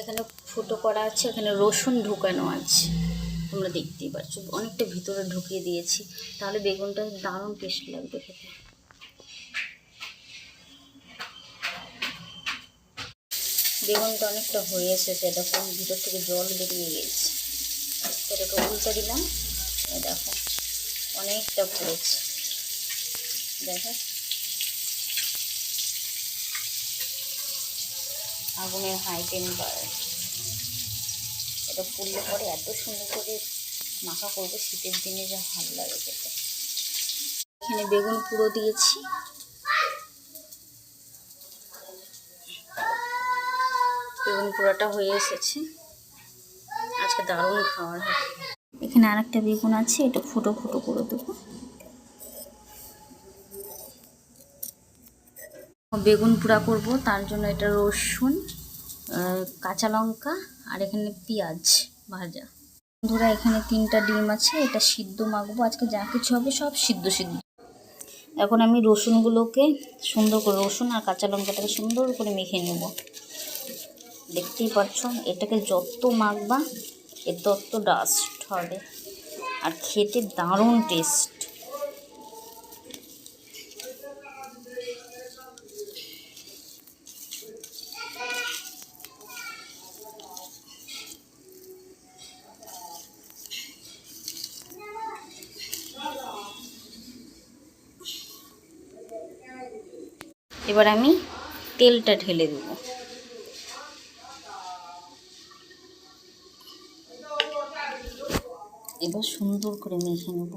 এখানে ফুটো করা আছে, এখানে রসুন ঢুকানো আছে, তোমরা দেখতেই পাচ্ছ অনেকটা ভিতরে ঢুকিয়ে দিয়েছি, তাহলে বেগুনটা দারুণ টেস্ট লাগবে খেতে। বেগুনটা অনেকটা হয়ে এসেছে, দেখো ভিতর থেকে জল বেরিয়ে গেছে। এটাকে উল্টে দিলাম, দেখো অনেকটা পড়েছে, দেখো আগুনের হাই টেম্পারেচার। এটা পুড়লে পরে এত সুন্দর করে মাখা করবো, শীতের দিনে যা ভালো লাগে খেতে। এখানে বেগুন পুরো দিয়েছি, বেগুন পুরোটা হয়ে এসেছে, আজকে দারুণ খাওয়ার হবে। এখানে আরেকটা বেগুন আছে, এটা ফুটো ফুটো করে দেবো। বেগুন পোড়া করব, তার জন্য এটা রসুন, কাঁচা লঙ্কা আর এখানে পেঁয়াজ ভাজা। বন্ধুরা এখানে 3টা ডিম আছে, এটা সিদ্ধ মাখবো আজকে, যা কিছু হবে সব সিদ্ধ সিদ্ধ। এখন আমি রসুনগুলোকে সুন্দর করে, রসুন আর কাঁচা লঙ্কাটাকে সুন্দর করে মেখে নেব। দেখতেই পাচ্ছ, এটাকে যত মাখবা এর তত ডাস্ট হবে আর খেতে দারুণ টেস্ট। এবার আমি তেলটা ঢেলে দেব। এবার সুন্দর করে মেখে নেব।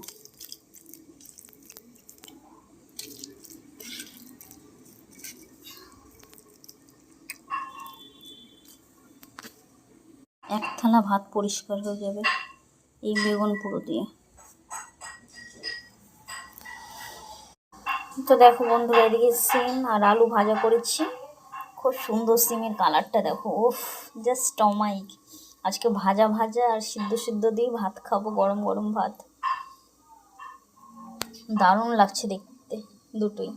এক থালা ভাত পরিষ্কার হয়ে যাবে এই বেগুন পুরো দিয়ে। তো দেখো বন্ধুরা, এদিকে সিম আর আলু ভাজা করেছি, খুব সুন্দর সিমের কালারটা দেখো, উফ জাস্ট টমাইক। আজকে ভাজা ভাজা আর সিদ্ধ সিদ্ধ দিয়ে ভাত খাবো, গরম গরম ভাত, দারুণ লাগছে দেখতে দুটোই।